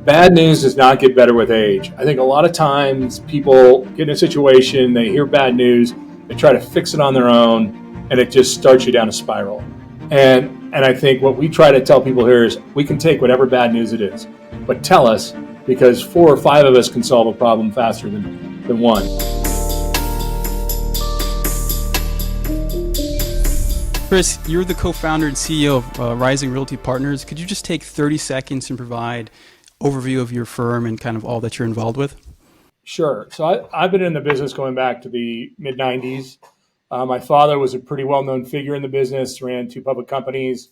bad news does not get better with age. I think a lot of times people get in a situation, they hear bad news, they try to fix it on their own, and it just starts you down a spiral. And I think what we try to tell people here is we can take whatever bad news it is, but tell us, because 4 or 5 of us can solve a problem faster than one. Chris, you're the co-founder and CEO of Rising Realty Partners. Could you just take 30 seconds and provide overview of your firm and kind of all that you're involved with? Sure. So I've been in the business going back to the mid-90s. My father was a pretty well-known figure in the business, ran 2 public companies,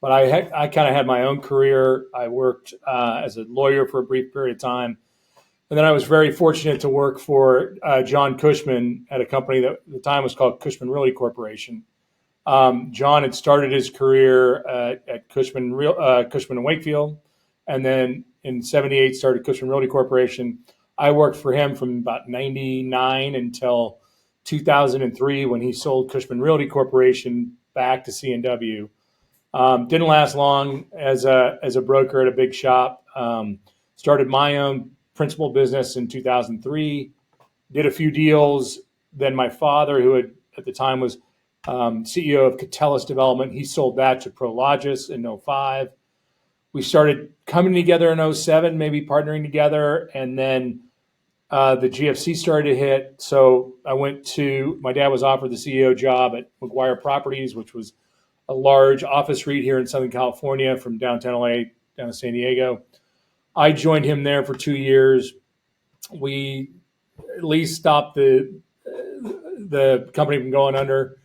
but I kind of had my own career. I worked as a lawyer for a brief period of time. And then I was very fortunate to work for John Cushman at a company that at the time was called Cushman Realty Corporation. John had started his career at Cushman and Wakefield, and then in '78 started Cushman Realty Corporation. I worked for him from about '99 until 2003 when he sold Cushman Realty Corporation back to C&W. Didn't last long as a broker at a big shop. Started my own principal business in 2003. Did a few deals. Then my father, who at the time was CEO of Catellis Development, he sold that to Prologis in '05. We started coming together in '07, maybe partnering together, and then the GFC started to hit. So my dad was offered the CEO job at McGuire Properties, which was a large office REIT here in Southern California from downtown LA down to San Diego. I joined him there for 2 years. We at least stopped the company from going under.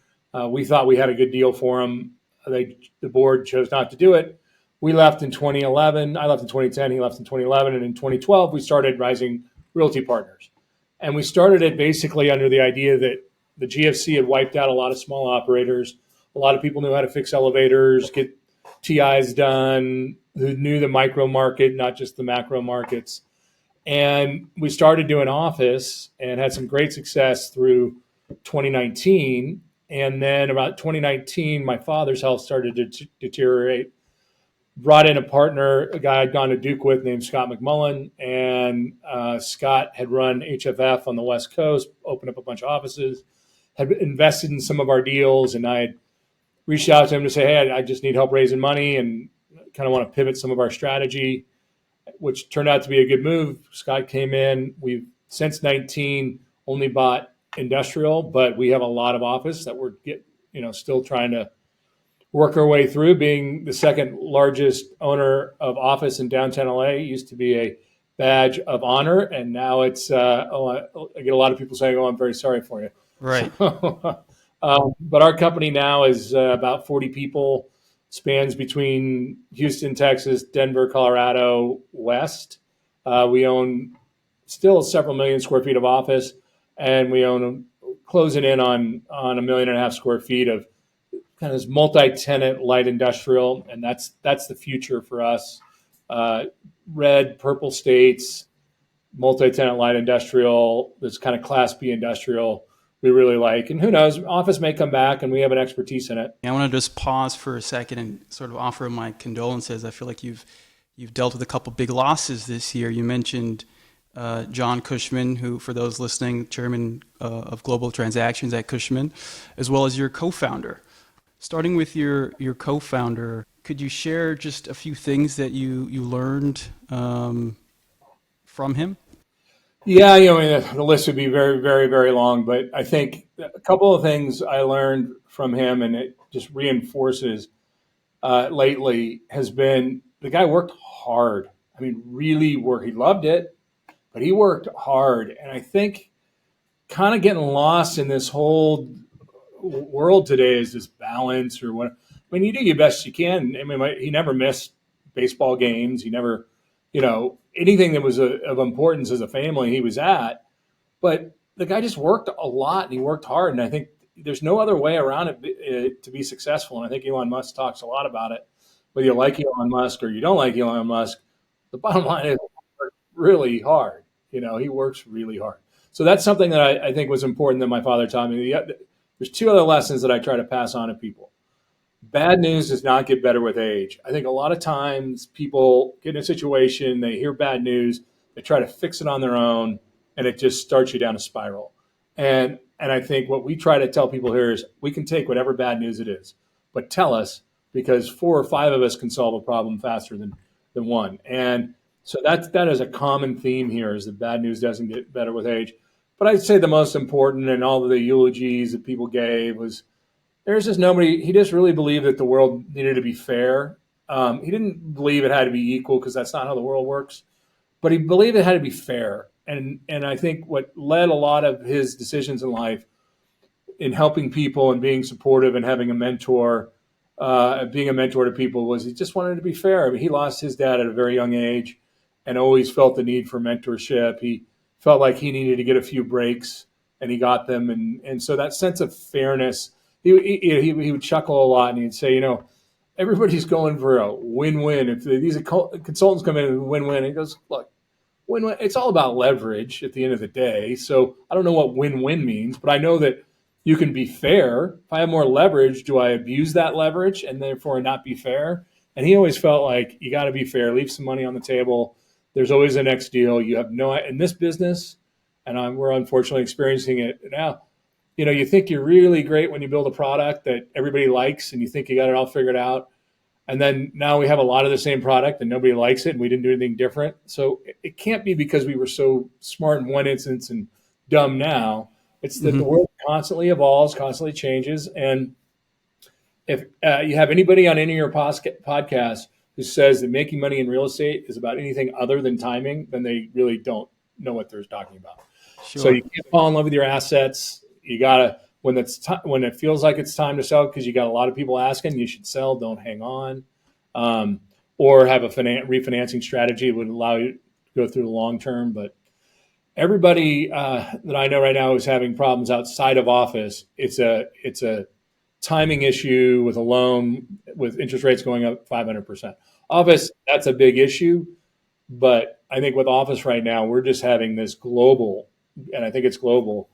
We thought we had a good deal for them. The board chose not to do it. We left in 2011. I left in 2010. He left in 2011. And in 2012, we started Rising Realty Partners. And we started it basically under the idea that the GFC had wiped out a lot of small operators. A lot of people knew how to fix elevators, get TIs done, who knew the micro market, not just the macro markets. And we started doing office and had some great success through 2019. And then about 2019, my father's health started to deteriorate. Brought in a partner, a guy I'd gone to Duke with named Scott McMullen. And Scott had run HFF on the West Coast, opened up a bunch of offices, had invested in some of our deals. And I had reached out to him to say, hey, I just need help raising money and kind of want to pivot some of our strategy, which turned out to be a good move. Scott came in. We've since 19 only bought industrial, but we have a lot of office that we're still trying to work our way through. Being the second largest owner of office in downtown LA, it used to be a badge of honor, and now it's I get a lot of people saying, "Oh, I'm very sorry for you." Right. But our company now is about 40 people, spans between Houston, Texas, Denver, Colorado, West. We own still several million square feet of office. And we own closing in on 1.5 million square feet of kind of this multi-tenant light industrial, and that's the future for us. Red, purple states, multi-tenant light industrial, this kind of Class B industrial we really like. And who knows, office may come back, and we have an expertise in it. I want to just pause for a second and sort of offer my condolences. I feel like you've dealt with a couple big losses this year. You mentioned John Cushman, who, for those listening, chairman of global transactions at Cushman, as well as your co-founder. Starting with your co-founder, could you share just a few things that you learned from him? Yeah, the list would be very, very, very long, but I think a couple of things I learned from him, and it just reinforces lately, has been the guy worked hard. I mean, really worked. He loved it, but he worked hard. And I think kind of getting lost in this whole world today is this balance or what. I mean, you do your best you can. I mean, he never missed baseball games. He never, anything that was of importance as a family he was at. But the guy just worked a lot and he worked hard. And I think there's no other way around it to be successful. And I think Elon Musk talks a lot about it. Whether you like Elon Musk or you don't like Elon Musk, the bottom line is really hard. He works really hard. So that's something that I think was important that my father taught me. There's 2 other lessons that I try to pass on to people. Bad news does not get better with age. I think a lot of times people get in a situation, they hear bad news, they try to fix it on their own, and it just starts you down a spiral. And I think what we try to tell people here is we can take whatever bad news it is, but tell us, because four or five of us can solve a problem faster than one. And so that is a common theme here, is that bad news doesn't get better with age. But I'd say the most important, and all of the eulogies that people gave, was there's just nobody. He just really believed that the world needed to be fair. He didn't believe it had to be equal, because that's not how the world works. But he believed it had to be fair. And I think what led a lot of his decisions in life, in helping people and being supportive and having a mentor, being a mentor to people, was he just wanted to be fair. I mean, he lost his dad at a very young age, and always felt the need for mentorship. He felt like he needed to get a few breaks, and he got them. And so that sense of fairness, he would chuckle a lot, and he'd say, everybody's going for a win-win. If these consultants come in and win-win, he goes, look, win-win. It's all about leverage at the end of the day. So I don't know what win-win means, but I know that you can be fair. If I have more leverage, do I abuse that leverage and therefore not be fair? And he always felt like you got to be fair, leave some money on the table. There's always a next deal. You have no, in this business, and we're unfortunately experiencing it now. You think you're really great when you build a product that everybody likes, and you think you got it all figured out. And then now we have a lot of the same product and nobody likes it, and we didn't do anything different. So it can't be because we were so smart in one instance and dumb now. It's that the Hmm. world constantly evolves, constantly changes. And if you have anybody on any of your podcasts who says that making money in real estate is about anything other than timing, then they really don't know what they're talking about. So Sure. you can't fall in love with your assets. You gotta, when it feels like it's time to sell, because you got a lot of people asking, you should sell. Don't hang on, um, or have a refinancing strategy that would allow you to go through the long term. But everybody that I know right now is having problems outside of office. It's a timing issue with a loan, with interest rates going up 500%. Office, that's a big issue. But I think with office right now, we're just having this global, and I think it's global,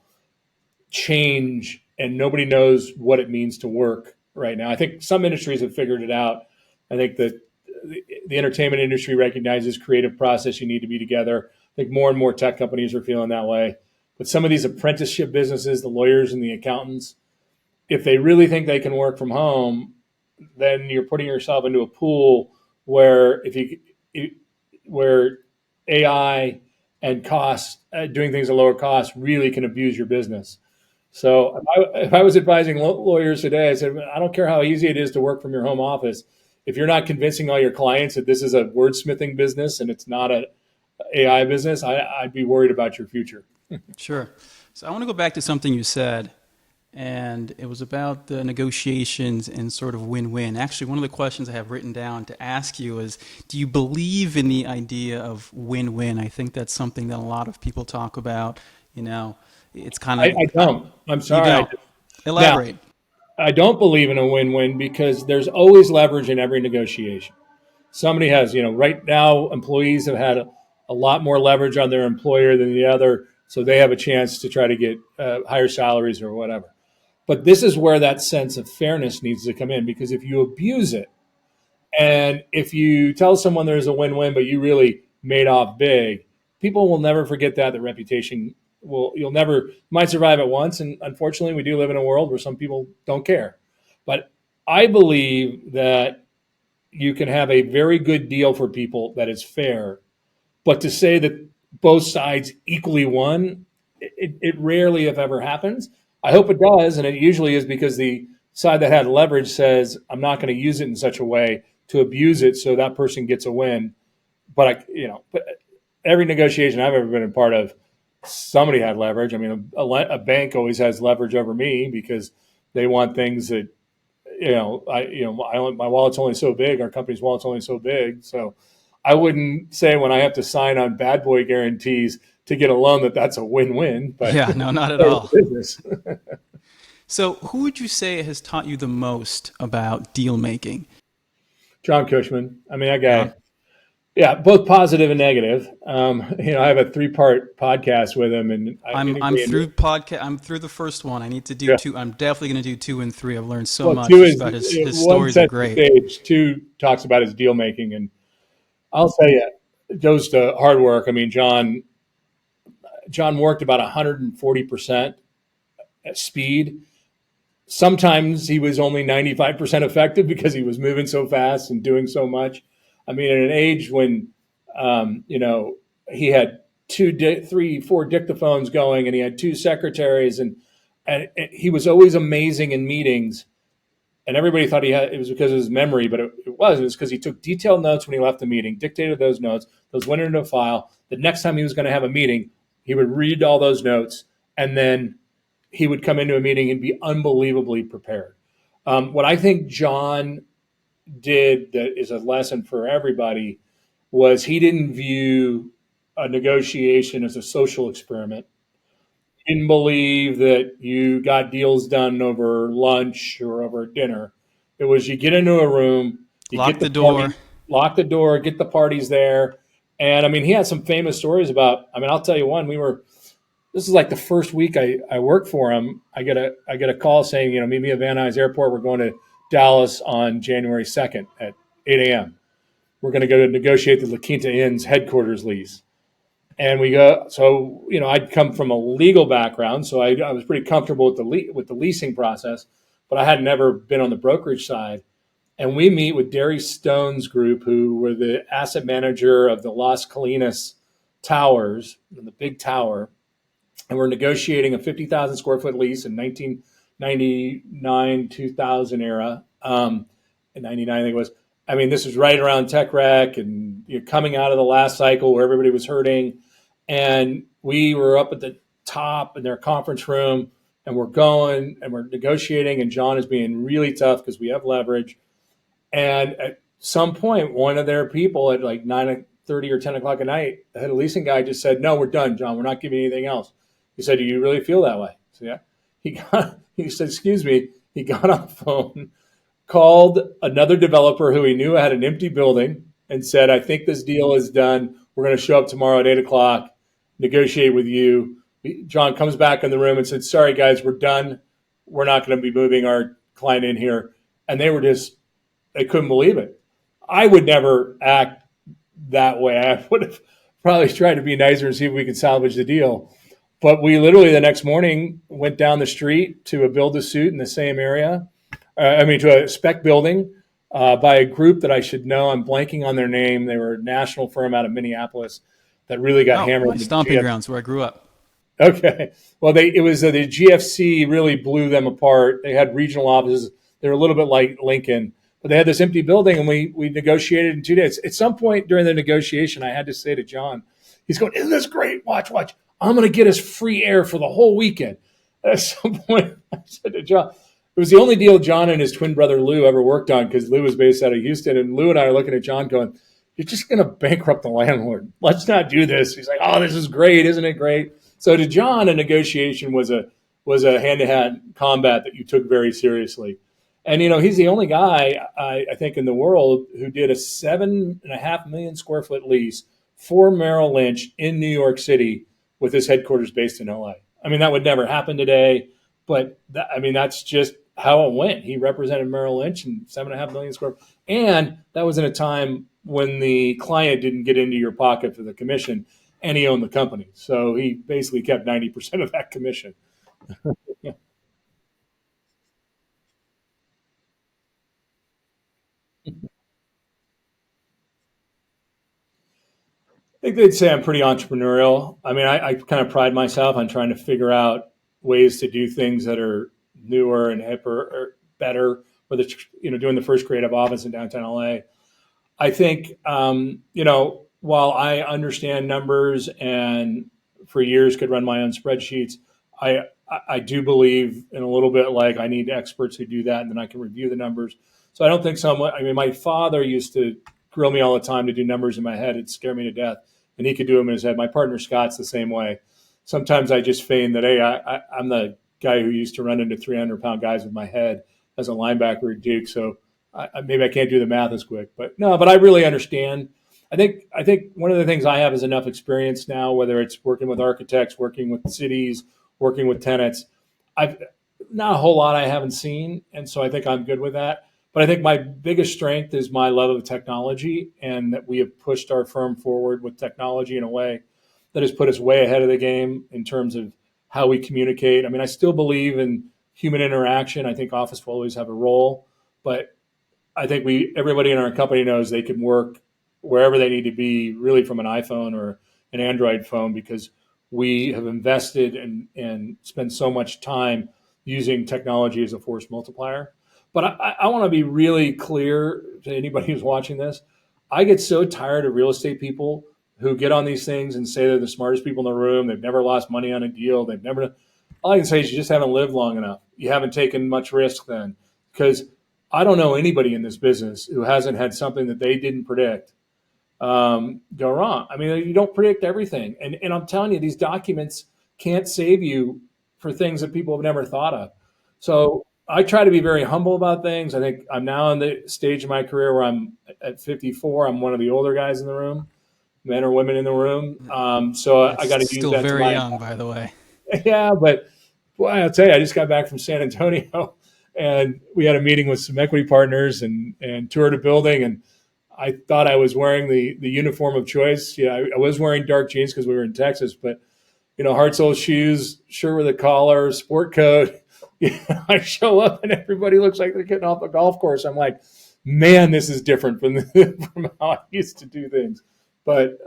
change, and nobody knows what it means to work right now. I think some industries have figured it out. I think that the entertainment industry recognizes creative process. You need to be together. I think more and more tech companies are feeling that way. But some of these apprenticeship businesses, the lawyers and the accountants, if they really think they can work from home, then you're putting yourself into a pool where where AI and cost, doing things at lower cost, really can abuse your business. So if I was advising lawyers today, I said, I don't care how easy it is to work from your home office. If you're not convincing all your clients that this is a wordsmithing business and it's not an AI business, I'd be worried about your future. Sure. So I want to go back to something you said, and it was about the negotiations and sort of win-win. Actually, one of the questions I have written down to ask you is, do you believe in the idea of win-win? I think that's something that a lot of people talk about. You know, it's kind I of, don't. I'm you sorry. don't. Now, Elaborate. I don't believe in a win-win, because there's always leverage in every negotiation. Somebody has, right now, employees have had a lot more leverage on their employer than the other, so they have a chance to try to get higher salaries or whatever. But this is where that sense of fairness needs to come in, because if you abuse it, and if you tell someone there's a win-win, but you really made off big, people will never forget that. The reputation you'll never, might survive it once. And unfortunately, we do live in a world where some people don't care. But I believe that you can have a very good deal for people that is fair. But to say that both sides equally won, it rarely, if ever, happens. I hope it does, and it usually is because the side that had leverage says, "I'm not going to use it in such a way to abuse it, so that person gets a win." But every negotiation I've ever been a part of, somebody had leverage. I mean, a bank always has leverage over me because they want things that my wallet's only so big. Our company's wallet's only so big. So I wouldn't say when I have to sign on bad boy guarantees to get a loan that that's a win-win, but Yeah, no, not at all. business. So, who would you say has taught you the most about deal making? John Cushman. I mean, that John? guy, Yeah, both positive and negative. I have a three-part podcast with him, and I I'm integrate into through podcast. I'm through the first one. I need to do yeah. two. I'm definitely going to do two and three. I've learned so Well, much two just is about his one stories are sets the great. stage. Two talks about his deal making, and I'll tell you, it goes to hard work. I mean, John worked about 140% at speed. Sometimes he was only 95% effective because he was moving so fast and doing so much. I mean, at an age when, he had three, four dictaphones going, and he had two secretaries, and he was always amazing in meetings. And everybody thought it was because of his memory, but it wasn't. It was because he took detailed notes when he left the meeting, dictated those notes, those went into a file. The next time he was going to have a meeting, he would read all those notes, and then he would come into a meeting and be unbelievably prepared. What I think John did that is a lesson for everybody was he didn't view a negotiation as a social experiment. He didn't believe that you got deals done over lunch or over dinner. It was you get into a room, you Lock get the the door. party, lock the door, get the parties there. And I mean, he had some famous stories about. I mean, I'll tell you one. This is like the first week I worked for him. I get a call saying, meet me at Van Nuys Airport. We're going to Dallas on January 2nd at 8 a.m. We're going to go negotiate the La Quinta Inn's headquarters lease. And we go, so, I'd come from a legal background, so I was pretty comfortable with the leasing process, but I had never been on the brokerage side. And we meet with Derry Stone's group, who were the asset manager of the Las Colinas Towers, the big tower, and we're negotiating a 50,000 square foot lease in 1999, 2000 era. In 99, I think it was. I mean, this was right around tech wreck and coming out of the last cycle where everybody was hurting. And we were up at the top in their conference room, and we're going and we're negotiating. And John is being really tough because we have leverage. And at some point, one of their people at like 9:30 or 10 o'clock at night, the head of leasing guy just said, "No, we're done, John. We're not giving anything else." He said, "Do you really feel that way?" So yeah. He said, "Excuse me." He got on the phone, called another developer who he knew had an empty building, and said, "I think this deal is done. We're going to show up tomorrow at 8 o'clock, negotiate with you." John comes back in the room and said, "Sorry, guys, we're done. We're not going to be moving our client in here." And they couldn't believe it. I would never act that way. I would have probably tried to be nicer and see if we could salvage the deal. But we literally the next morning went down the street to a build a suit in the same area. To a spec building by a group that I should know. I'm blanking on their name. They were a national firm out of Minneapolis that really got Oh, hammered my in the stomping GFC. grounds where I grew up. Okay. Well, it was the GFC really blew them apart. They had regional offices. They were a little bit like Lincoln, but they had this empty building, and we negotiated in 2 days. At some point during the negotiation, I had to say to John, he's going, "Isn't this great? Watch, watch. I'm going to get us free air for the whole weekend." At some point, I said to John, it was the only deal John and his twin brother Lou ever worked on because Lou was based out of Houston, and Lou and I are looking at John going, "You're just going to bankrupt the landlord. Let's not do this." He's like, "Oh, this is great. Isn't it great?" So to John, a negotiation was a hand to hand combat that you took very seriously. And he's the only guy I think in the world who did a 7.5 million square foot lease for Merrill Lynch in New York City with his headquarters based in LA. I mean, that would never happen today, but that's just how it went. He represented Merrill Lynch and 7.5 million square, and that was in a time when the client didn't get into your pocket for the commission, and he owned the company, so he basically kept 90% of that commission. Yeah. I think they'd say I'm pretty entrepreneurial. I mean, I kind of pride myself on trying to figure out ways to do things that are newer and hipper or better. Whether it's, doing the first creative office in downtown LA, I think, while I understand numbers and for years could run my own spreadsheets, I I do believe in a little bit like I need experts who do that, and then I can review the numbers. So I don't think someone. I mean, my father used to grill me all the time to do numbers in my head. It'd scare me to death, and he could do them in his head. My partner Scott's the same way. Sometimes I just feign that hey, I'm the guy who used to run into 300-pound guys with my head as a linebacker at Duke. So maybe I can't do the math as quick, but no, but I really understand. I think one of the things I have is enough experience now, whether it's working with architects, working with cities, working with tenants. I've not a whole lot I haven't seen, and so I think I'm good with that. But I think my biggest strength is my love of technology, and that we have pushed our firm forward with technology in a way that has put us way ahead of the game in terms of how we communicate. I mean, I still believe in human interaction. I think office will always have a role, but I think everybody in our company knows they can work wherever they need to be, really from an iPhone or an Android phone, because we have invested and spent so much time using technology as a force multiplier. But I want to be really clear to anybody who's watching this. I get so tired of real estate people who get on these things and say they're the smartest people in the room. They've never lost money on a deal. They've never. All I can say is you just haven't lived long enough. You haven't taken much risk then, because I don't know anybody in this business who hasn't had something that they didn't predict go wrong. I mean, you don't predict everything. And I'm telling you, these documents can't save you for things that people have never thought of. So I try to be very humble about things. I think I'm now in the stage of my career where I'm at 54. I'm one of the older guys in the room, men or women in the room. So I That's got to use still that to very my young, by the way. yeah, but boy, I'll tell you, I just got back from San Antonio and we had a meeting with some equity partners and toured a building. And I thought I was wearing the uniform of choice. Yeah, I was wearing dark jeans because we were in Texas, but hard sole shoes, shirt with a collar, sport coat. I show up and everybody looks like they're getting off the golf course. I'm like, man, this is different from how I used to do things. But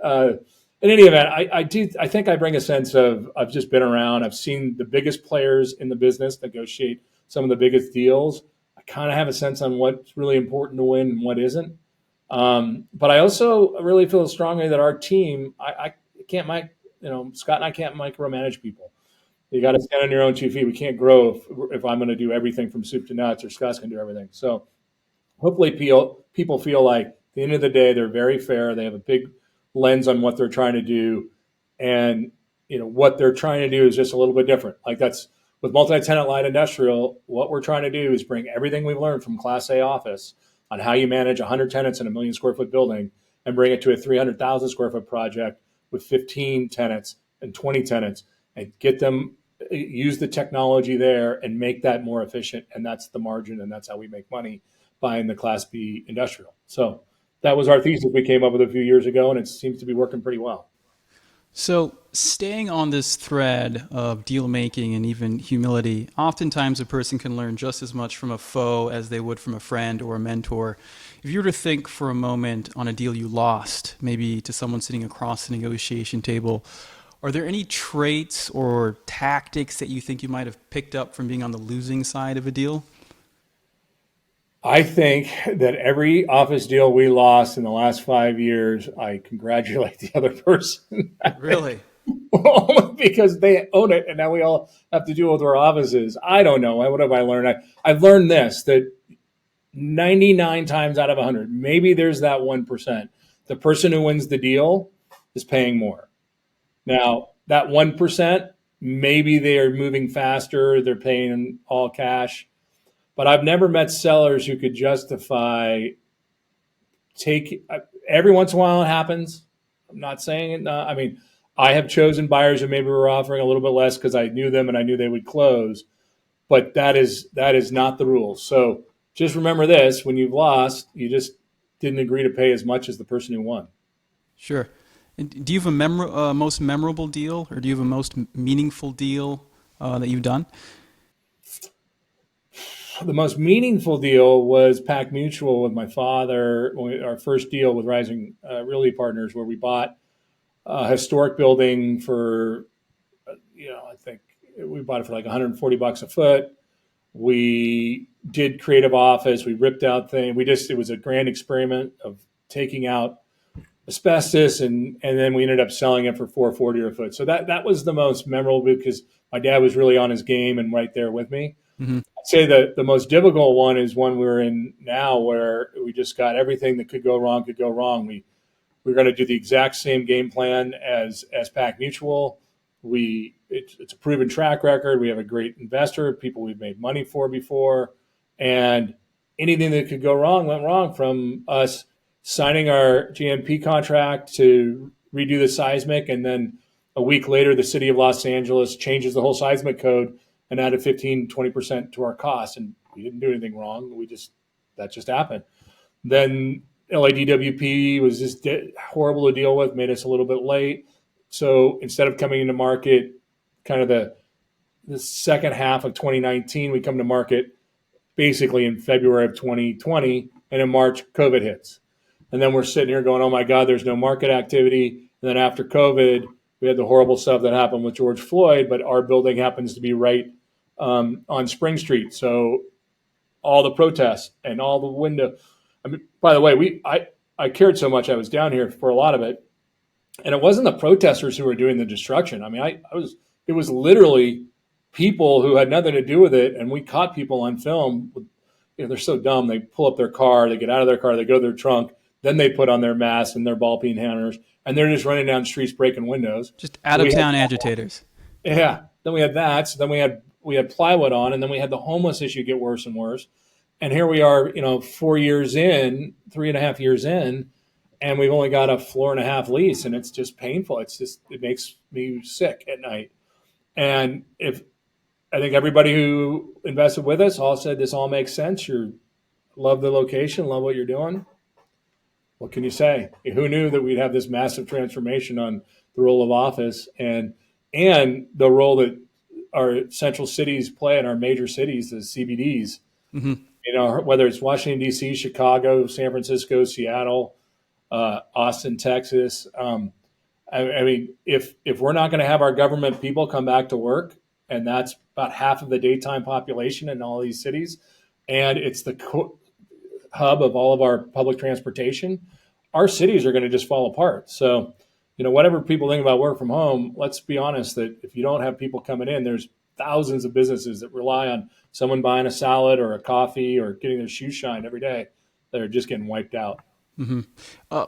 in any event, I do. I think I bring a sense of I've just been around. I've seen the biggest players in the business negotiate some of the biggest deals. I kind of have a sense on what's really important to win and what isn't. But I also really feel strongly that our team, I can't Scott and I can't micromanage people. You got to stand on your own 2 feet. We can't grow if I'm going to do everything from soup to nuts, or Scott's going to do everything. So hopefully people feel like at the end of the day, they're very fair. They have a big lens on what they're trying to do. And, what they're trying to do is just a little bit different. Like that's with multi-tenant light industrial, what we're trying to do is bring everything we've learned from Class A office on how you manage 100 tenants in a million square foot building and bring it to a 300,000 square foot project with 15 tenants and 20 tenants and get them use the technology there and make that more efficient. And that's the margin. And that's how we make money buying the Class B industrial. So that was our thesis we came up with a few years ago, and it seems to be working pretty well. So, staying on this thread of deal making and even humility, oftentimes a person can learn just as much from a foe as they would from a friend or a mentor. If you were to think for a moment on a deal you lost, maybe to someone sitting across the negotiation table, are there any traits or tactics that you think you might have picked up from being on the losing side of a deal? I think that every office deal we lost in the last 5 years, I congratulate the other person. Really? Only because they own it and now we all have to deal with our offices. I don't know. What have I learned? I've learned this, that 99 times out of 100, maybe there's that 1%. The person who wins the deal is paying more. Now, that 1%, maybe they are moving faster, they're paying all cash. But I've never met sellers who could justify take every once in a while it happens. I'm not saying it. I mean, I have chosen buyers who maybe were offering a little bit less because I knew them and I knew they would close. But that is not the rule. So just remember this: when you've lost, you just didn't agree to pay as much as the person who won. Sure. And do you have a most memorable deal, or do you have a most meaningful deal that you've done? The most meaningful deal was Pac Mutual with my father. Our first deal with Rising Realty Partners, where we bought a historic building for, I think we bought it for like $140 a foot. We did creative office. We ripped out things. It was a grand experiment of taking out asbestos, and then we ended up selling it for 440 a foot. So that was the most memorable because my dad was really on his game and right there with me. Hmm. I'd say that the most difficult one is one we're in now, where we just got everything that could go wrong could go wrong. We're going to do the exact same game plan as Pac Mutual. It's a proven track record. We have a great investor, people we've made money for before, and anything that could go wrong went wrong, from us signing our GMP contract to redo the seismic, and then a week later, the city of Los Angeles changes the whole seismic code and added 15-20% to our cost. And we didn't do anything wrong. That just happened. Then LADWP was just horrible to deal with, made us a little bit late. So instead of coming into market kind of the second half of 2019, we come to market basically in February of 2020, and in March, COVID hits. And then we're sitting here going, oh my God, there's no market activity. And then after COVID, we had the horrible stuff that happened with George Floyd, but our building happens to be right on Spring Street. So all the protests and all the window. I mean, by the way, I cared so much. I was down here for a lot of it, and it wasn't the protesters who were doing the destruction. I mean, it was literally people who had nothing to do with it, and we caught people on film. They're so dumb. They pull up their car, they get out of their car, they go to their trunk, then they put on their masks and their ball peen hammers, and they're just running down streets breaking windows. Just out of town agitators. Yeah. Then we had that. So then we had plywood on, and then we had the homeless issue get worse and worse. And here we are, 4 years in, 3.5 years in, and we've only got a floor and a half lease, and it's just painful. It makes me sick at night. And I think everybody who invested with us all said this all makes sense. Love the location, love what you're doing. What can you say? Who knew that we'd have this massive transformation on the role of office and the role that our central cities play in our major cities, the CBDs. Mm-hmm. Whether it's Washington, D.C., Chicago, San Francisco, Seattle, Austin, Texas. I mean, if we're not going to have our government people come back to work, and that's about half of the daytime population in all these cities, and it's the hub of all of our public transportation, our cities are going to just fall apart. So, whatever people think about work from home, let's be honest that if you don't have people coming in, there's thousands of businesses that rely on someone buying a salad or a coffee or getting their shoes shined every day that are just getting wiped out. Mm-hmm.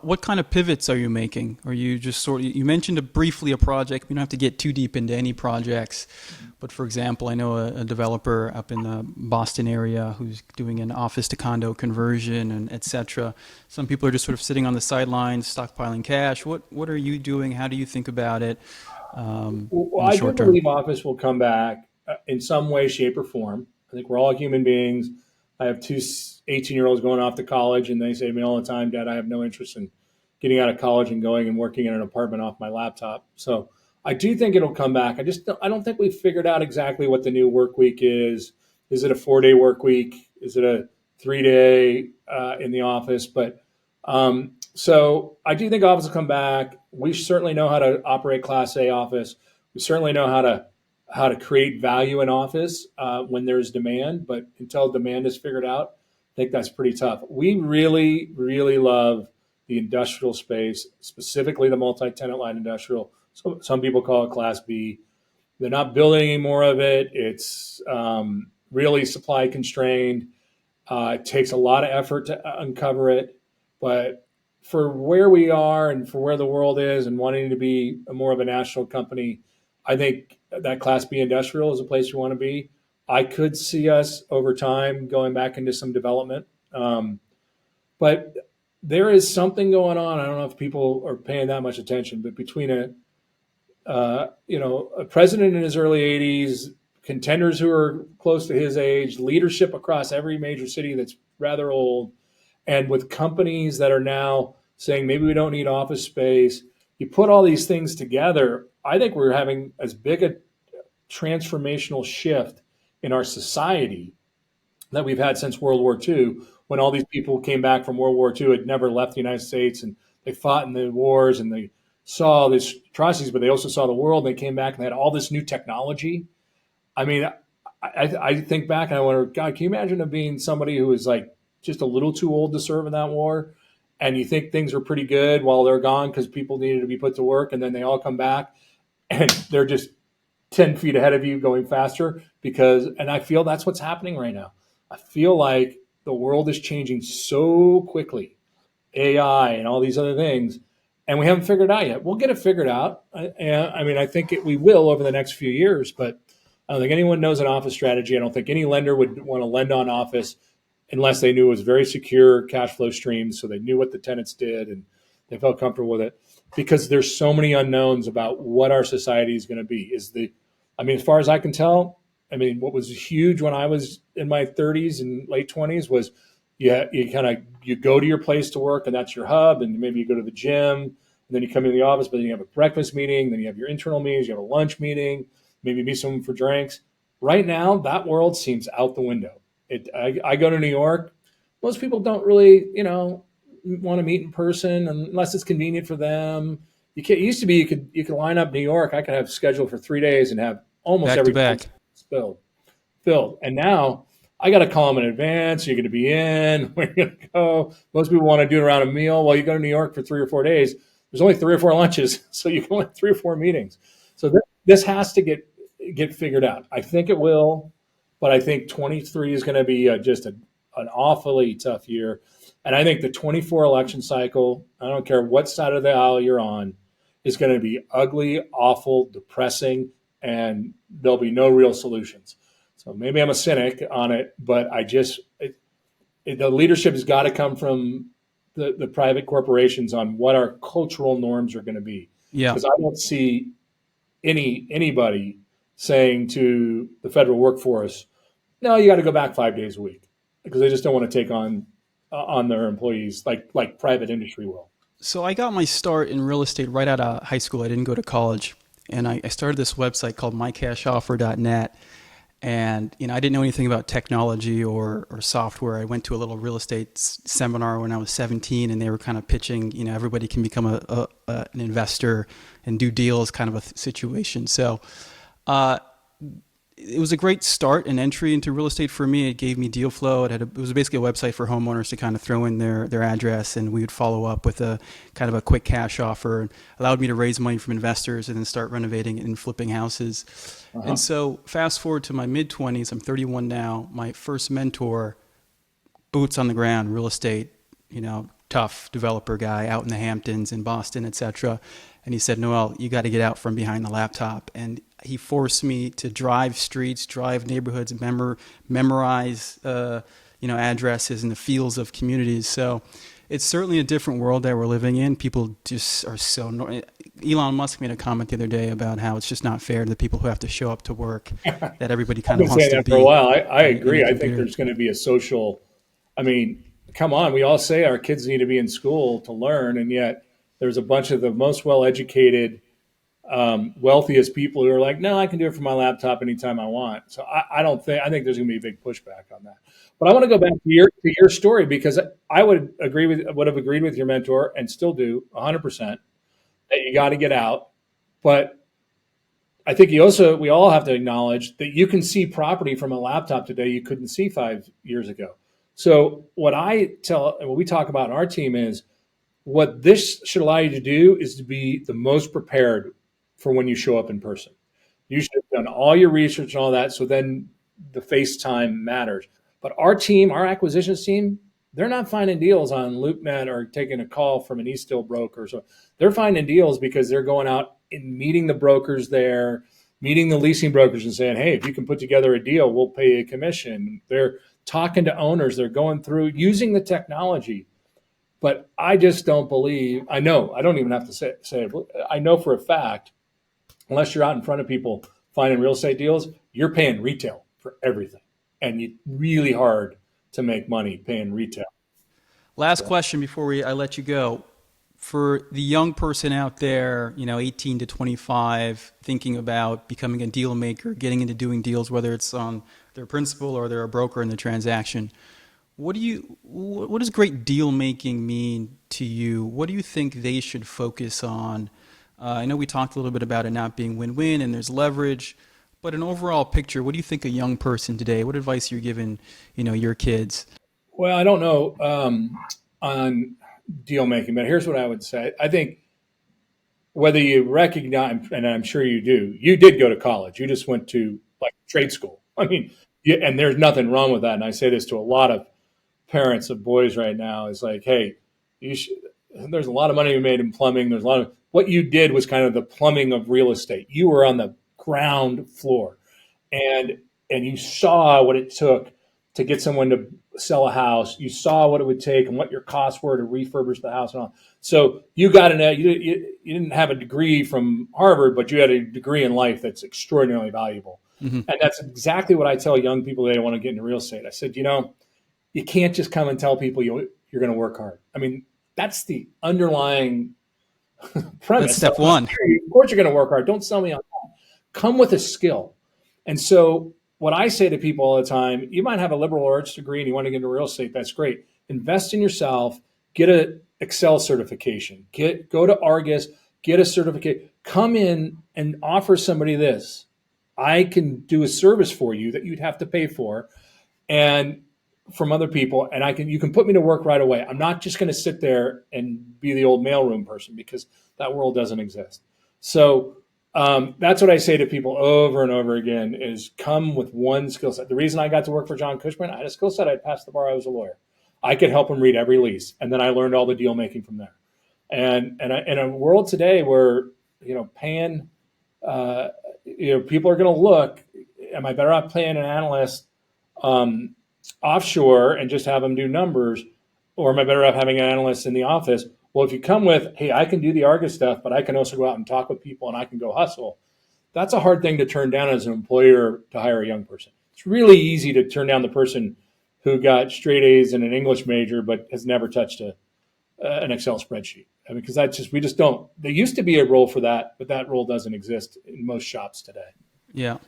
What kind of pivots are you making? Are you just you mentioned briefly a project. You don't have to get too deep into any projects, but for example, I know a developer up in the Boston area who's doing an office to condo conversion and et cetera. Some people are just sort of sitting on the sidelines, stockpiling cash. What are you doing? How do you think about it? Well, I do believe office will come back in some way, shape, or form. I think we're all human beings. I have two 18-year-olds going off to college, and they say to me all the time, Dad, I have no interest in getting out of college and going and working in an apartment off my laptop. So I do think it'll come back. I don't think we've figured out exactly what the new work week is. Is it a 4-day work week? Is it a 3-day in the office? But so I do think office will come back. We certainly know how to operate Class A office. We certainly know how to create value in office when there's demand. But until demand is figured out, I think that's pretty tough. We really, really love the industrial space, specifically the multi-tenant light industrial. So some people call it Class B. They're not building any more of it. It's really supply constrained. It takes a lot of effort to uncover it. But for where we are and for where the world is and wanting to be more of a national company, I think that Class B industrial is a place we want to be. I could see us over time going back into some development. But there is something going on. I don't know if people are paying that much attention, but between a president in his early 80s, contenders who are close to his age, leadership across every major city that's rather old, and with companies that are now saying maybe we don't need office space, you put all these things together, I think we're having as big a transformational shift in our society that we've had since World War II, when all these people came back from World War II, had never left the United States, and they fought in the wars and they saw all these atrocities, but they also saw the world. And they came back and they had all this new technology. I mean, I think back and I wonder, God, can you imagine being somebody who was like just a little too old to serve in that war? And you think things were pretty good while they're gone because people needed to be put to work, and then they all come back and they're just 10 feet ahead of you going faster and I feel that's what's happening right now. I feel like the world is changing so quickly, AI and all these other things, and we haven't figured it out yet. We'll get it figured out. I think we will over the next few years, but I don't think anyone knows an office strategy. I don't think any lender would want to lend on office unless they knew it was very secure cash flow streams. So they knew what the tenants did and they felt comfortable with it, because there's so many unknowns about what our society is going to be. As far as I can tell, what was huge when I was in my 30s and late 20s was, you go to your place to work and that's your hub, and maybe you go to the gym, and then you come into the office, but then you have a breakfast meeting, then you have your internal meetings, you have a lunch meeting, maybe meet someone for drinks. Right now, that world seems out the window. I go to New York. Most people don't really, want to meet in person unless it's convenient for them. It used to be you could line up New York. I could have scheduled for 3 days and have almost Back to every place back. filled. And now I got to call them in advance. You're going to be in. Where you're going to go? Most people want to do it around a meal. Well, you go to New York for 3 or 4 days. There's only 3 or 4 lunches, so you can only have 3 or 4 meetings. So this has to get figured out. I think it will, but I think 23 is going to be just an awfully tough year. And I think the 24 election cycle, I don't care what side of the aisle you're on, is going to be ugly, awful, depressing, and there'll be no real solutions. So maybe I'm a cynic on it, but the leadership has got to come from the private corporations on what our cultural norms are going to be. Yeah. Because I don't see anybody saying to the federal workforce, no, you got to go back 5 days a week, because they just don't want to take on their employees like private industry will. So I got my start in real estate right out of high school. I didn't go to college. And I started this website called mycashoffer.net. And, I didn't know anything about technology or software. I went to a little real estate seminar when I was 17, and they were kind of pitching, everybody can become an investor and do deals kind of a situation. So it was a great start and entry into real estate for me. It gave me deal flow. It was basically a website for homeowners to kind of throw in their address, and we would follow up with a kind of a quick cash offer, and allowed me to raise money from investors and then start renovating and flipping houses. And so fast forward to my mid 20s, I'm 31 now. My first mentor, boots on the ground, real estate, tough developer guy out in the Hamptons in Boston, etc. And he said, Noel, you got to get out from behind the laptop. And he forced me to drive streets, drive neighborhoods, memorize, addresses and the feels of communities. So it's certainly a different world that we're living in. People just are Elon Musk made a comment the other day about how it's just not fair to the people who have to show up to work, that everybody I've kind of been wants saying to that be for a while. I in agree. a I think computer. there's going to be a social. Come on. We all say our kids need to be in school to learn, and yet there's a bunch of the most well-educated, wealthiest people who are like, no, I can do it from my laptop anytime I want. So I don't think. I think there's going to be a big pushback on that. But I want to go back to your story, because I would have agreed with your mentor, and still do 100%, that you got to get out. But I think we all have to acknowledge that you can see property from a laptop today you couldn't see 5 years ago. So what we talk about in our team is, what this should allow you to do is to be the most prepared for when you show up in person. You should have done all your research and all that, so then the FaceTime matters. But our team, our acquisitions team, they're not finding deals on LoopNet or taking a call from an East Hill broker. So they're finding deals because they're going out and meeting the brokers there, meeting the leasing brokers and saying, hey, if you can put together a deal, we'll pay you a commission. They're talking to owners. They're going through using the technology. But I just don't believe, I don't even have to say it. I know for a fact, unless you're out in front of people finding real estate deals, you're paying retail for everything. And it's really hard to make money paying retail. Last question before I let you go. For the young person out there, 18 to 25, thinking about becoming a deal maker, getting into doing deals, whether it's on their principal or they're a broker in the transaction, what does great deal making mean to you? What do you think they should focus on? I know we talked a little bit about it not being win-win and there's leverage, but an overall picture, what do you think a young person today, what advice you're giving, your kids? Well, I don't know on deal making, but here's what I would say. I think whether you recognize, and I'm sure you did go to college. You just went to like trade school. And there's nothing wrong with that. And I say this to a lot of parents of boys right now, is like, hey, there's a lot of money to be made in plumbing. There's a lot of, what you did was kind of the plumbing of real estate. You were on the ground floor, and you saw what it took to get someone to sell a house. You saw what it would take and what your costs were to refurbish the house and all. So you got you didn't have a degree from Harvard, but you had a degree in life that's extraordinarily valuable. Hmm. And that's exactly what I tell young people that want to get into real estate. I said, you can't just come and tell people you're going to work hard. I mean, that's the underlying That's premise. step one. Of course you're going to work hard. Don't sell me on that. Come with a skill. And so what I say to people all the time, you might have a liberal arts degree and you want to get into real estate. That's great. Invest in yourself. Get an Excel certification. Go to Argus. Get a certificate. Come in and offer somebody this. I can do a service for you that you'd have to pay for, and from other people, and you can put me to work right away. I'm not just going to sit there and be the old mailroom person, because that world doesn't exist. So that's what I say to people over and over again: is come with one skill set. The reason I got to work for John Cushman, I had a skill set. I'd passed the bar. I was a lawyer. I could help him read every lease, and then I learned all the deal making from there. And in a world today where paying, people are going to look. Am I better off paying an analyst offshore and just have them do numbers, or am I better off having an analyst in the office? Well, if you come with, hey, I can do the Argus stuff, but I can also go out and talk with people and I can go hustle. That's a hard thing to turn down as an employer to hire a young person. It's really easy to turn down the person who got straight A's in an English major but has never touched an Excel spreadsheet. I mean, because we just don't. There used to be a role for that, but that role doesn't exist in most shops today. Yeah.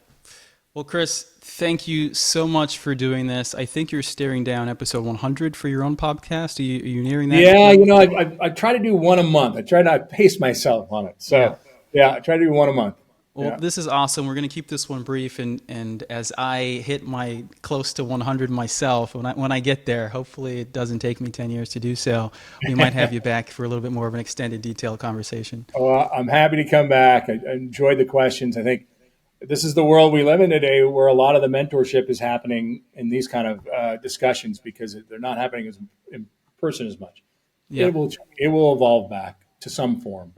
Well, Chris, thank you so much for doing this. I think you're staring down episode 100 for your own podcast. Are you nearing that? Yeah, I try to do one a month. I try not to pace myself on it. So, yeah, I try to do one a month. Well, Yeah. This is awesome. We're going to keep this one brief, and as I hit my close to 100 myself, when I get there, hopefully it doesn't take me 10 years to do so. We might have you back for a little bit more of an extended, detailed conversation. Well, I'm happy to come back. I enjoyed the questions. I think this is the world we live in today, where a lot of the mentorship is happening in these kind of discussions, because they're not happening in person as much. Yeah. It will evolve back to some form.